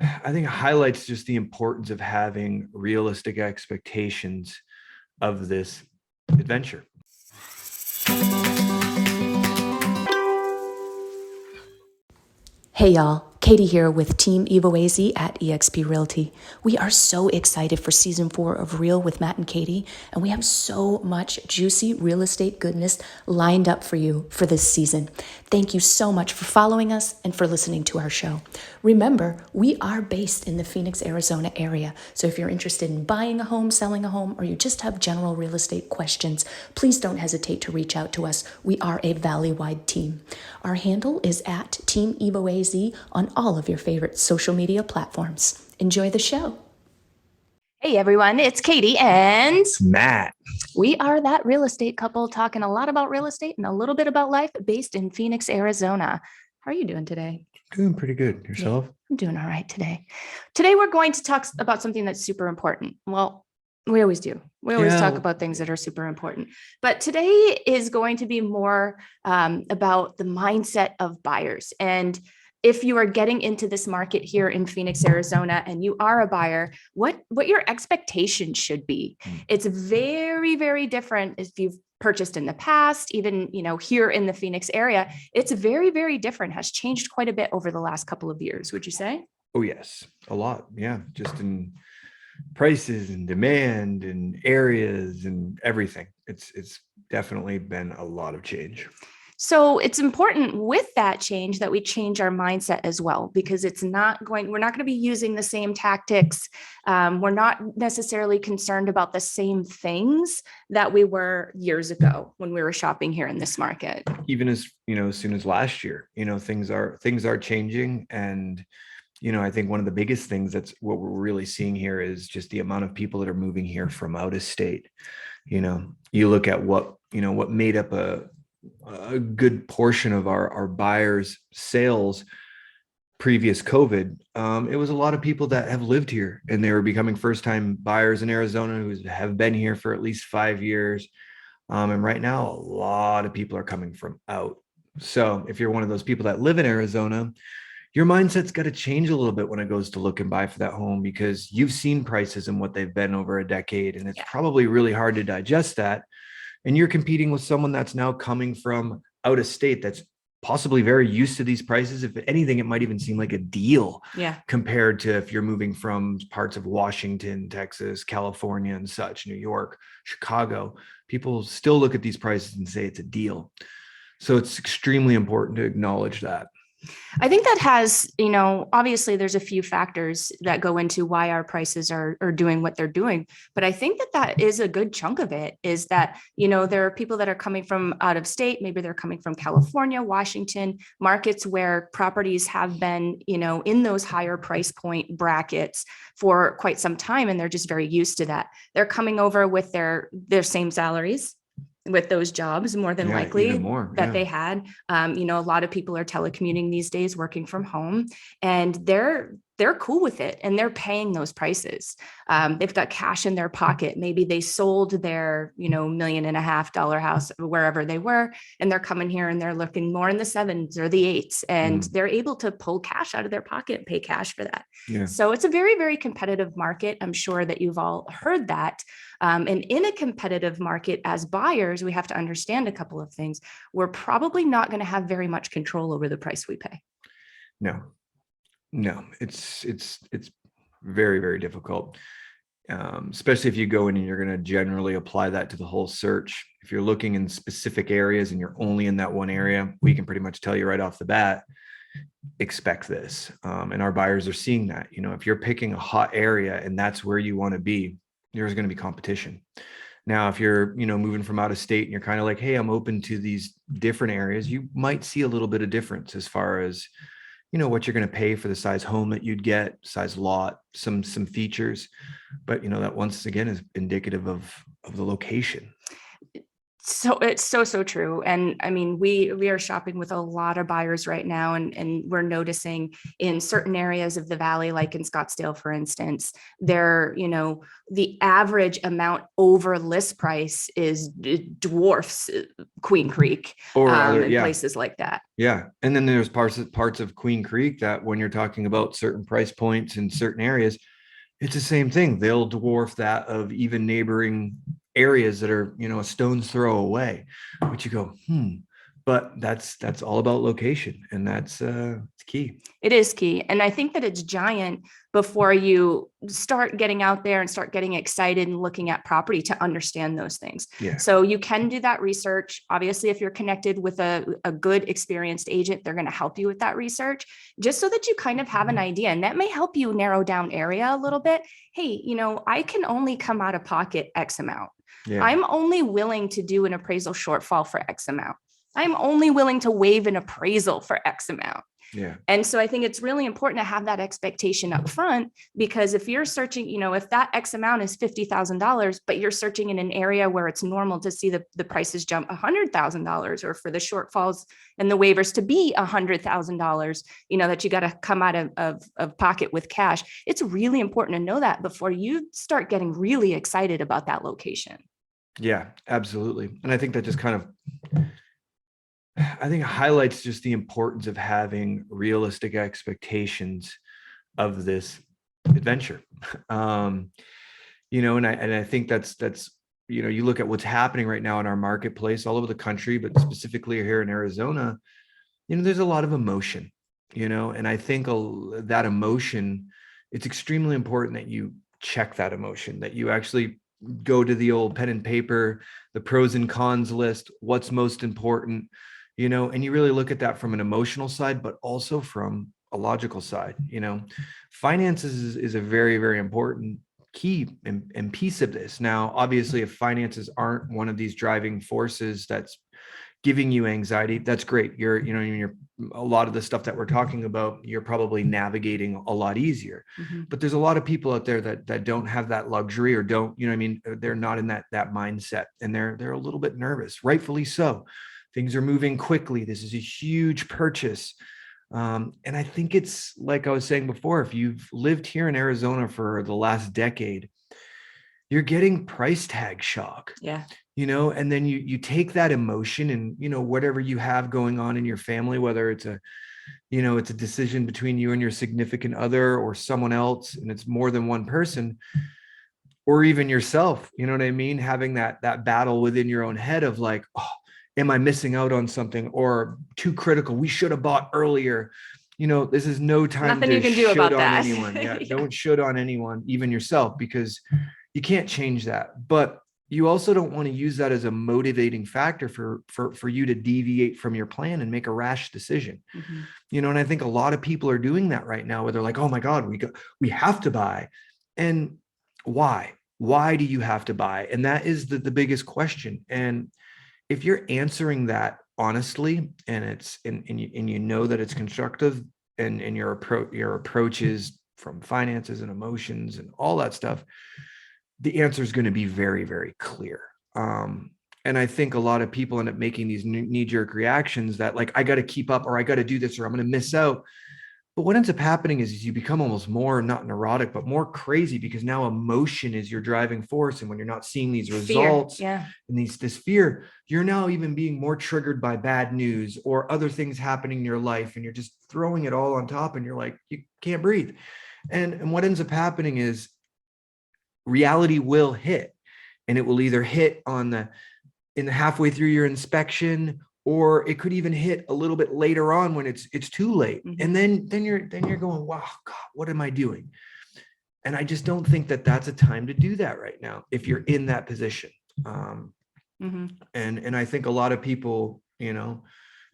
I think it highlights just the importance of having realistic expectations of this adventure. Hey y'all, Katie here with Team Evoaz at eXp Realty. We are so excited for season 4 of Real with Matt and Katie, and we have so much juicy real estate goodness lined up for you for this season. Thank you so much for following us and for listening to our show. Remember, we are based in the Phoenix, Arizona area, so if you're interested in buying a home, selling a home, or you just have general real estate questions, please don't hesitate to reach out to us. We are a valley-wide team. Our handle is at Team Evoaz on all of your favorite social media platforms. Enjoy the show. Hey everyone, it's Katie and Matt. We are that real estate couple talking a lot about real estate and a little bit about life based in Phoenix, Arizona. How are you doing today? Doing pretty good. Yourself? Yeah, I'm doing all right today. Today we're going to talk about something that's super important. Well, we always do. We always talk about things that are super important. But today is going to be more about the mindset of buyers. And if you are getting into this market here in Phoenix, Arizona, and you are a buyer, what your expectations should be. It's very, very different if you've purchased in the past, even, here in the Phoenix area. It's very, very different, has changed quite a bit over the last couple of years, would you say? Oh, yes. A lot. Yeah. Just in prices and demand and areas and everything. It's definitely been a lot of change. So it's important with that change that we change our mindset as well, because we're not going to be using the same tactics. We're not necessarily concerned about the same things that we were years ago when we were shopping here in this market. Even as soon as last year, things are changing. And, I think one of the biggest things that's what we're really seeing here is just the amount of people that are moving here from out of state. You look at what made up a good portion of our buyers' sales previous COVID. It was a lot of people that have lived here and they were becoming first-time buyers in Arizona who have been here for at least 5 years. And right now, a lot of people are coming from out. So if you're one of those people that live in Arizona, your mindset's got to change a little bit when it goes to look and buy for that home, because you've seen prices and what they've been over a decade. And it's probably really hard to digest that. And you're competing with someone that's now coming from out of state that's possibly very used to these prices. If anything, it might even seem like a deal compared to if you're moving from parts of Washington, Texas, California, and such, New York, Chicago. People still look at these prices and say it's a deal. So it's extremely important to acknowledge that. I think that has, obviously there's a few factors that go into why our prices are doing what they're doing. But I think that is a good chunk of it is that, there are people that are coming from out of state. Maybe they're coming from California, Washington, markets where properties have been, in those higher price point brackets for quite some time. And they're just very used to that. They're coming over with their same salaries, with those jobs, more than likely that they had. A lot of people are telecommuting these days, working from home, and they're cool with it and they're paying those prices. They've got cash in their pocket. Maybe they sold their, $1.5 million house wherever they were, and they're coming here and they're looking more in the 7s or the 8s, and they're able to pull cash out of their pocket and pay cash for that. Yeah. So it's a very, very competitive market. I'm sure that you've all heard that. And in a competitive market as buyers, we have to understand a couple of things. We're probably not going to have very much control over the price we pay. No, it's very, very difficult, especially if you go in and you're going to generally apply that to the whole search. If you're looking in specific areas and you're only in that one area, we can pretty much tell you right off the bat, expect this. And our buyers are seeing that. If you're picking a hot area and that's where you want to be, there's going to be competition. Now, if you're, moving from out of state and you're kind of like, hey, I'm open to these different areas, you might see a little bit of difference as far as, what you're going to pay for the size home that you'd get, size lot, some features. But, that once again is indicative of the location. So it's so true. And I mean, we are shopping with a lot of buyers right now, and we're noticing in certain areas of the valley, like in Scottsdale, for instance, there, the average amount over list price is dwarfs Queen Creek, Or other, and yeah. places like that. Yeah. And then there's parts of Queen Creek that when you're talking about certain price points in certain areas, it's the same thing. They'll dwarf that of even neighboring areas that are, a stone's throw away. But you go, But that's all about location, and that's it's key. It is key. And I think that it's giant before you start getting out there and start getting excited and looking at property to understand those things. Yeah. So you can do that research. Obviously, if you're connected with a good experienced agent, they're going to help you with that research just so that you kind of have an idea. And that may help you narrow down area a little bit. Hey, I can only come out of pocket X amount. Yeah. I'm only willing to do an appraisal shortfall for X amount. I'm only willing to waive an appraisal for X amount. Yeah. And so I think it's really important to have that expectation up front, because if you're searching, if that X amount is $50,000, but you're searching in an area where it's normal to see the prices jump $100,000, or for the shortfalls and the waivers to be $100,000, that you got to come out of pocket with cash. It's really important to know that before you start getting really excited about that location. Yeah, absolutely. And I think that just I think it highlights just the importance of having realistic expectations of this adventure. And I think that's, you look at what's happening right now in our marketplace all over the country, but specifically here in Arizona, there's a lot of emotion, and I think that emotion, it's extremely important that you check that emotion, that you actually go to the old pen and paper, the pros and cons list, what's most important, and you really look at that from an emotional side, but also from a logical side. Finances is a very, very important key and piece of this. Now, obviously, if finances aren't one of these driving forces that's giving you anxiety, that's great. You're a lot of the stuff that we're talking about, you're probably navigating a lot easier. Mm-hmm. But there's a lot of people out there that don't have that luxury, or don't, they're not in that mindset, and they're a little bit nervous, rightfully so. Things are moving quickly. This is a huge purchase. And I think it's like I was saying before, if you've lived here in Arizona for the last decade, you're getting price tag shock. Yeah. And then you take that emotion and, whatever you have going on in your family, whether it's it's a decision between you and your significant other or someone else, and it's more than one person, or even yourself, you know what I mean? Having that battle within your own head of like, oh, am I missing out on something, or too critical? We should have bought earlier. This is no time Nothing you can do about that. Anyone. Yeah, Yeah. Don't should on anyone, even yourself, because you can't change that. But you also don't want to use that as a motivating factor for you to deviate from your plan and make a rash decision. Mm-hmm. And I think a lot of people are doing that right now, where they're like, oh my God, we have to buy. And why? Why do you have to buy? And that is the biggest question. And if you're answering that honestly, and it's and you that it's constructive, and your approach is from finances and emotions and all that stuff, the answer is going to be very, very clear. And I think a lot of people end up making these knee-jerk reactions that like, I got to keep up, or I got to do this, or I'm going to miss out. But what ends up happening is you become almost more, not neurotic, but more crazy, because now emotion is your driving force. And when you're not seeing these results, fear, and this fear, you're now even being more triggered by bad news or other things happening in your life. And you're just throwing it all on top, and you're like, you can't breathe. And what ends up happening is reality will hit, and it will either hit in the halfway through your inspection, or it could even hit a little bit later on when it's too late. Mm-hmm. And then you're going, wow, God, what am I doing? And I just don't think that that's a time to do that right now, if you're in that position. Mm-hmm. And I think a lot of people,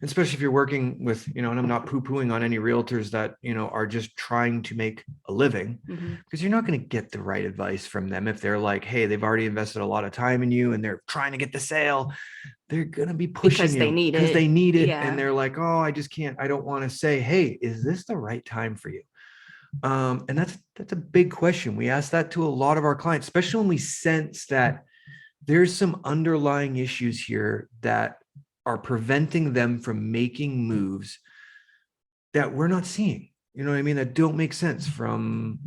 especially if you're working with, and I'm not poo-pooing on any realtors that, are just trying to make a living, because you're not going to get the right advice from them if they're like, hey, they've already invested a lot of time in you and they're trying to get the sale. They're going to be pushing because they need it. Yeah. And they're like, oh, I just can't, I don't want to say, hey, is this the right time for you? And that's a big question. We ask that to a lot of our clients, especially when we sense that there's some underlying issues here that are preventing them from making moves that we're not seeing. You know what I mean? That don't make sense from,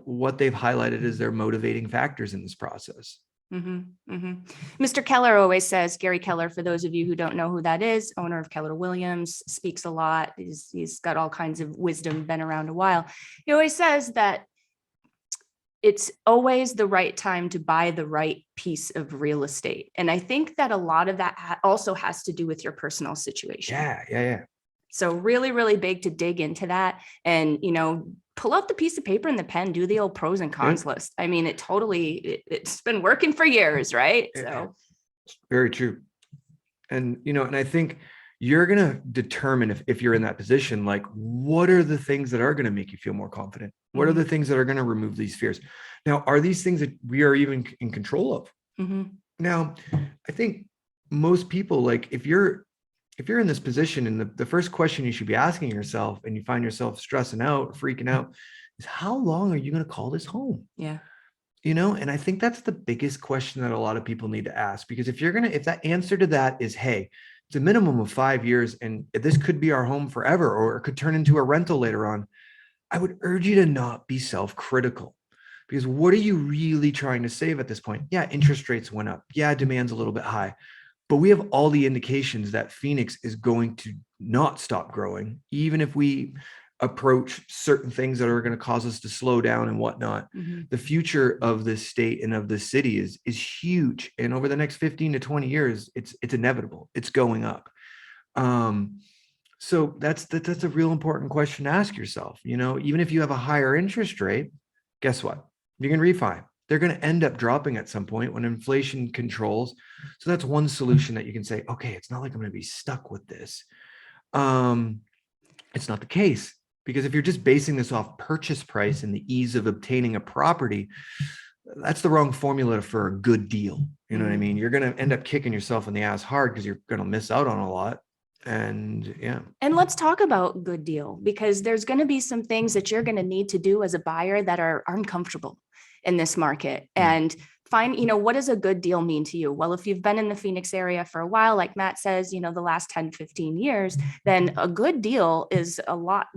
what they've highlighted as their motivating factors in this process. Mr. Keller always says, Gary Keller, for those of you who don't know who that is, owner of Keller Williams, speaks a lot. He's got all kinds of wisdom, been around a while. He always says that it's always the right time to buy the right piece of real estate. And I think that a lot of that also has to do with your personal situation. Yeah. So really, really big to dig into that and, pull out the piece of paper and the pen, do the old pros and cons list. I mean, it's been working for years, right? So very true. And, and I think you're going to determine if you're in that position, like, what are the things that are going to make you feel more confident? What are the things that are going to remove these fears? Now, are these things that we are even in control of? Now, I think most people, like, if you're in this position, and the first question you should be asking yourself, and you find yourself stressing out, freaking out, is how long are you going to call this home? Yeah. And I think that's the biggest question that a lot of people need to ask, because if that answer to that is, hey, it's a minimum of 5 years, and this could be our home forever, or it could turn into a rental later on, I would urge you to not be self-critical, because what are you really trying to save at this point? Yeah, interest rates went up. Yeah, demand's a little bit high. But we have all the indications that Phoenix is going to not stop growing, even if we approach certain things that are going to cause us to slow down and whatnot. The future of this state and of this city is huge. And over the next 15 to 20 years, it's inevitable. It's going up. So that's a real important question to ask yourself. Even if you have a higher interest rate, guess what? You can refi. They're going to end up dropping at some point when inflation controls. So that's one solution that you can say, okay, it's not like I'm going to be stuck with this. It's not the case, because if you're just basing this off purchase price and the ease of obtaining a property, that's the wrong formula for a good deal. You know what I mean? You're going to end up kicking yourself in the ass hard, because you're going to miss out on a lot. And yeah. And let's talk about good deal, because there's going to be some things that you're going to need to do as a buyer that are uncomfortable in this market, and find, what does a good deal mean to you? Well, if you've been in the Phoenix area for a while, like Matt says, the last 10, 15 years, then a good deal is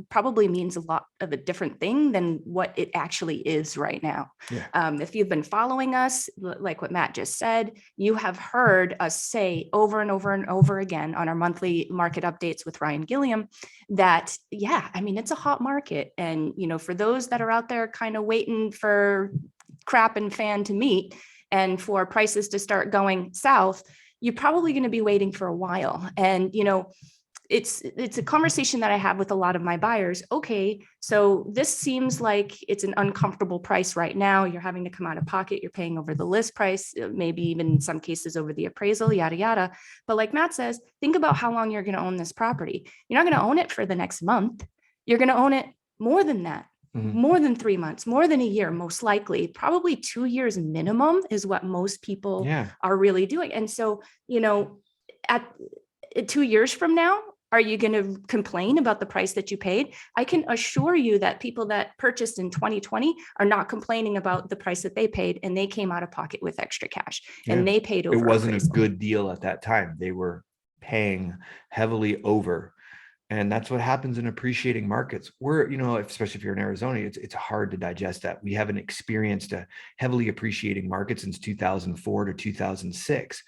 probably means a lot of a different thing than what it actually is right now. Yeah. If you've been following us, like what Matt just said, you have heard us say over and over and over again on our monthly market updates with Ryan Gilliam that, it's a hot market. And, for those that are out there kind of waiting for crap and fan to meet and for prices to start going south, you're probably going to be waiting for a while. And, it's a conversation that I have with a lot of my buyers. Okay, so this seems like it's an uncomfortable price right now. You're having to come out of pocket. You're paying over the list price, maybe even in some cases over the appraisal, yada, yada. But like Matt says, think about how long you're going to own this property. You're not going to own it for the next month. You're going to own it more than that. More than 3 months, more than a year, most likely, probably 2 years minimum is what most people are really doing. And so, at 2 years from now, are you going to complain about the price that you paid? I can assure you that people that purchased in 2020 are not complaining about the price that they paid, and they came out of pocket with extra cash and they paid over. It wasn't a good deal at that time. They were paying heavily over. And that's what happens in appreciating markets. Especially if you're in Arizona, it's hard to digest that. We haven't experienced a heavily appreciating market since 2004 to 2006.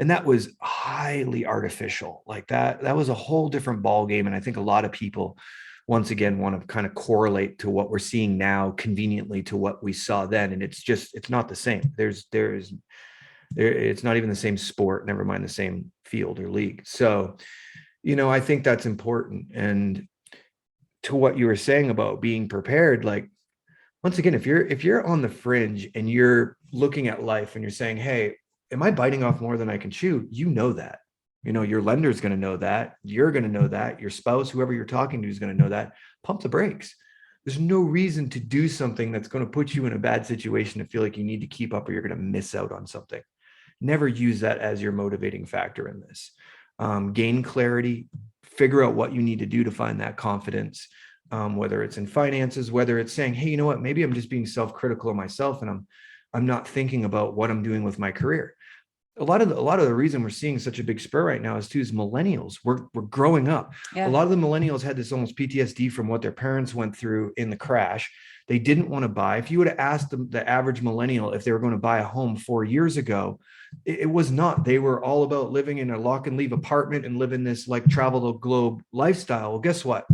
And that was highly artificial. Like that was a whole different ball game. And I think a lot of people, once again, want to kind of correlate to what we're seeing now conveniently to what we saw then. And it's not the same. It's not even the same sport, never mind the same field or league. So, I think that's important. And to what you were saying about being prepared, like, once again, if you're on the fringe and you're looking at life and you're saying, hey, am I biting off more than I can chew? That, your lender's going to know that, you're going to know that, your spouse, whoever you're talking to, is going to know that. Pump the brakes. There's no reason to do something that's going to put you in a bad situation to feel like you need to keep up or you're going to miss out on something. Never use that as your motivating factor in this. Gain clarity, figure out what you need to do to find that confidence, whether it's in finances, whether it's saying, hey, you know what, maybe I'm just being self-critical of myself and I'm not thinking about what I'm doing with my career. a lot of the reason we're seeing such a big spur right now is millennials. We're growing up. A Yeah. lot of the millennials had this almost PTSD from what their parents went through in the crash. They didn't want to buy. If you would have asked the average millennial if they were going to buy a home 4 years ago, it was not. They were all about living in a lock and leave apartment and living this like travel the globe lifestyle. Well, guess what?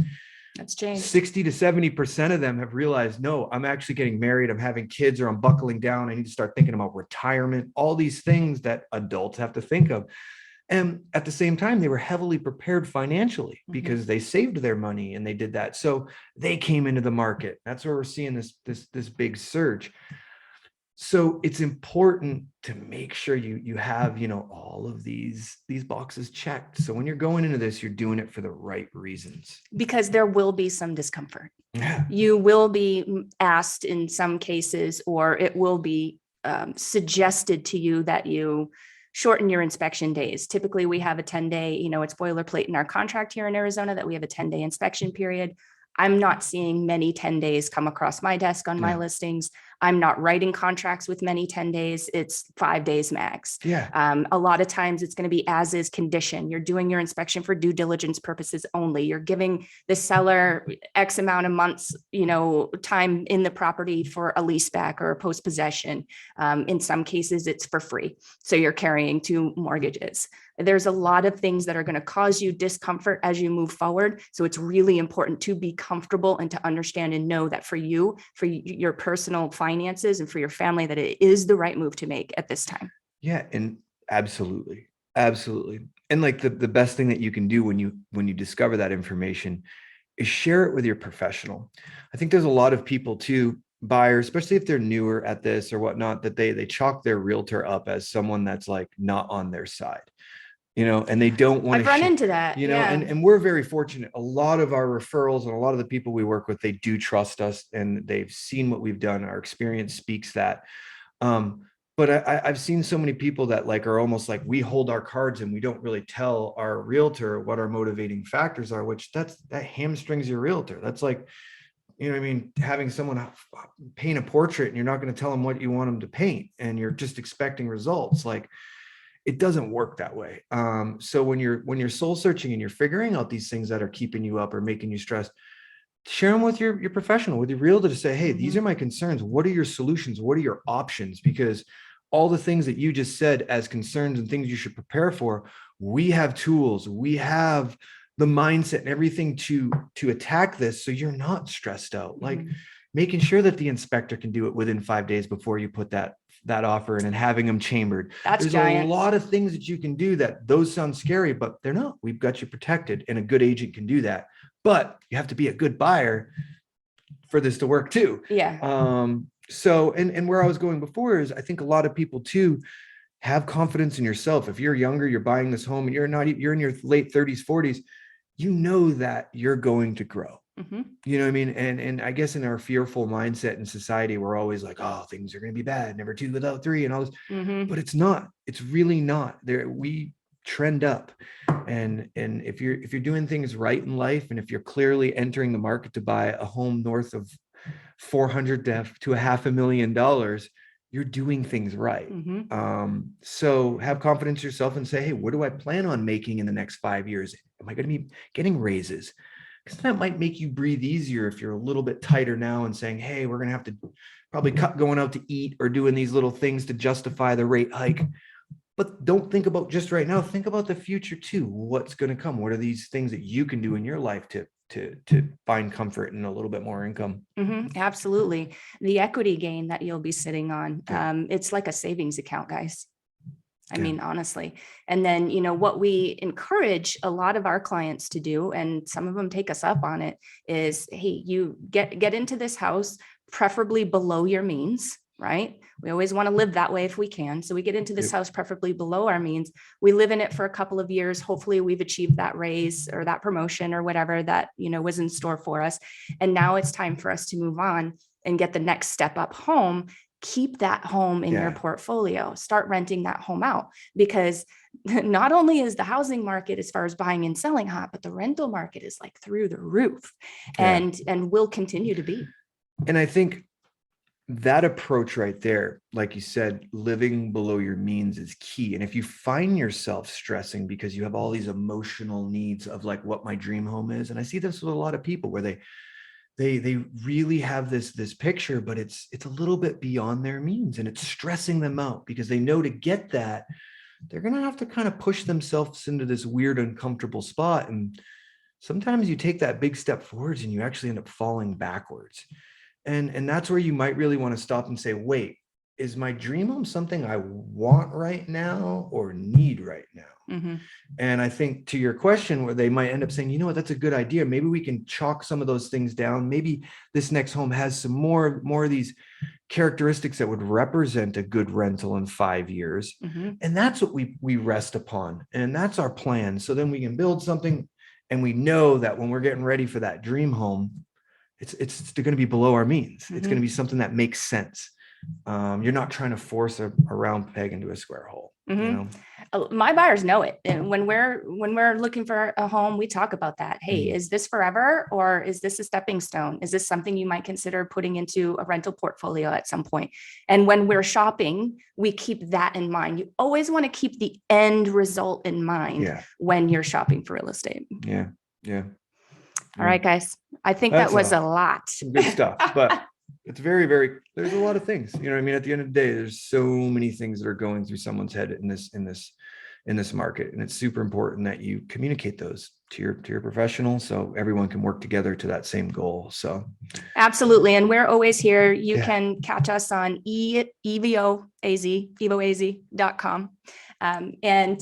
That's changed. 60 to 70% of them have realized, no, I'm actually getting married, I'm having kids, or I'm buckling down. I need to start thinking about retirement, all these things that adults have to think of. And at the same time, they were heavily prepared financially because they saved their money and they did that. So they came into the market. That's where we're seeing this big surge. So it's important to make sure you have, all of these boxes checked. So when you're going into this, you're doing it for the right reasons. Because there will be some discomfort. Yeah. You will be asked in some cases, or it will be suggested to you that you shorten your inspection days. Typically, we have a 10-day, it's boilerplate in our contract here in Arizona that we have a 10-day inspection period. I'm not seeing many 10 days come across my desk on my listings. I'm not writing contracts with many 10 days. It's 5 days max. Yeah. A lot of times it's going to be as is condition. You're doing your inspection for due diligence purposes only. You're giving the seller X amount of months, time in the property for a lease back or a post possession. In some cases, it's for free. So you're carrying 2 mortgages. There's a lot of things that are going to cause you discomfort as you move forward. So it's really important to be comfortable and to understand and know that for you, for your personal finances and for your family, that it is the right move to make at this time. Yeah. And absolutely. Absolutely. And like the best thing that you can do when you discover that information is share it with your professional. I think there's a lot of people too, buyers, especially if they're newer at this or whatnot, that they chalk their realtor up as someone that's like not on their side. And they don't want I've run into that, and we're very fortunate. A lot of our referrals and a lot of the people we work with, they do trust us and they've seen what we've done. Our experience speaks that. But I've seen so many people that like are almost like we hold our cards and we don't really tell our realtor what our motivating factors are, which that hamstrings your realtor. That's like, having someone paint a portrait and you're not going to tell them what you want them to paint and you're just expecting results. Like, it doesn't work that way. So when you're soul searching and you're figuring out these things that are keeping you up or making you stressed, share them with your professional, with your realtor, to say, hey, these are my concerns. What are your solutions? What are your options? Because all the things that you just said as concerns and things you should prepare for, we have tools, we have the mindset and everything to attack this. So you're not stressed out. Like making sure that the inspector can do it within 5 days before you put that offer in and having them chambered. There's giant. a lot of things that you can do that those sound scary, but they're not. We've got you protected and a good agent can do that. But you have to be a good buyer for this to work too. Yeah. So, and where I was going before is I think a lot of people too have confidence in yourself. If you're younger, you're buying this home and you're in your late 30s, 40s, that you're going to grow. You know what I mean? And I guess in our fearful mindset in society, we're always like, oh, things are going to be bad, never 2 without 3 and all this, but it's not, it's really not there. We trend up. And if you're doing things right in life, and if you're clearly entering the market to buy a home north of 400 to $500,000, you're doing things right. So have confidence in yourself and say, hey, what do I plan on making in the next 5 years? Am I going to be getting raises? Because that might make you breathe easier if you're a little bit tighter now and saying, hey, we're going to have to probably cut going out to eat or doing these little things to justify the rate hike. But don't think about just right now. Think about the future too. What's going to come? What are these things that you can do in your life to find comfort and a little bit more income? Absolutely. The equity gain that you'll be sitting on, it's like a savings account, guys. I mean, honestly. And then, what we encourage a lot of our clients to do, and some of them take us up on it, is, hey, you get into this house, preferably below your means, right? We always want to live that way if we can. So we get into this house preferably below our means. We live in it for a couple of years. Hopefully we've achieved that raise or that promotion or whatever that, was in store for us. And now it's time for us to move on and get the next step up home. Keep that home in your portfolio, start renting that home out, because not only is the housing market as far as buying and selling hot, but the rental market is like through the roof and will continue to be. And I think that approach right there, like you said, living below your means is key. And if you find yourself stressing because you have all these emotional needs of like what my dream home is, and I see this with a lot of people where they really have this picture, but it's a little bit beyond their means, and it's stressing them out because they know to get that, they're going to have to kind of push themselves into this weird, uncomfortable spot. And sometimes you take that big step forwards and you actually end up falling backwards. And that's where you might really want to stop and say, wait, is my dream home something I want right now or need right now? Mm-hmm. And I think to your question, where they might end up saying, you know what, that's a good idea. Maybe we can chalk some of those things down. Maybe this next home has some more of these characteristics that would represent a good rental in 5 years. Mm-hmm. And that's what we rest upon. And that's our plan. So then we can build something, and we know that when we're getting ready for that dream home, it's going to be below our means. Mm-hmm. It's going to be something that makes sense. You're not trying to force a round peg into a square hole. Mm-hmm. You know, my buyers know it. And when we're looking for a home, we talk about that. Hey, is this forever, or is this a stepping stone? Is this something you might consider putting into a rental portfolio at some point? And when we're shopping, we keep that in mind. You always want to keep the end result in mind when you're shopping for real estate. Yeah. All right, guys. I think That's that was a lot. Some good stuff, but it's very, very, there's a lot of things, you know what I mean? At the end of the day, there's so many things that are going through someone's head in this market. And it's super important that you communicate those to your professional, so everyone can work together to that same goal. So absolutely. And we're always here. You can catch us on evoaz.com. And,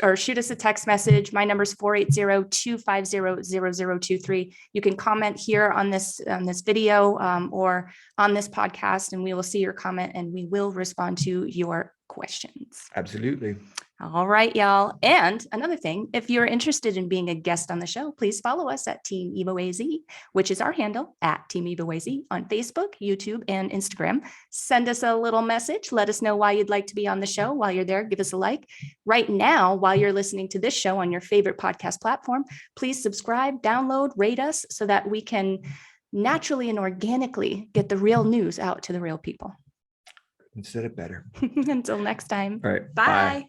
or shoot us a text message. My number is 480-250-0023. You can comment here on this video or on this podcast, and we will see your comment and we will respond to your questions. Absolutely. All right, y'all. And another thing, if you're interested in being a guest on the show, please follow us at Team EvoAZ, which is our handle at Team EvoAZ on Facebook, YouTube, and Instagram. Send us a little message. Let us know why you'd like to be on the show. While you're there, give us a like. Right now, while you're listening to this show on your favorite podcast platform, please subscribe, download, rate us so that we can naturally and organically get the real news out to the real people. Instead of better. Until next time. All right. Bye. Bye.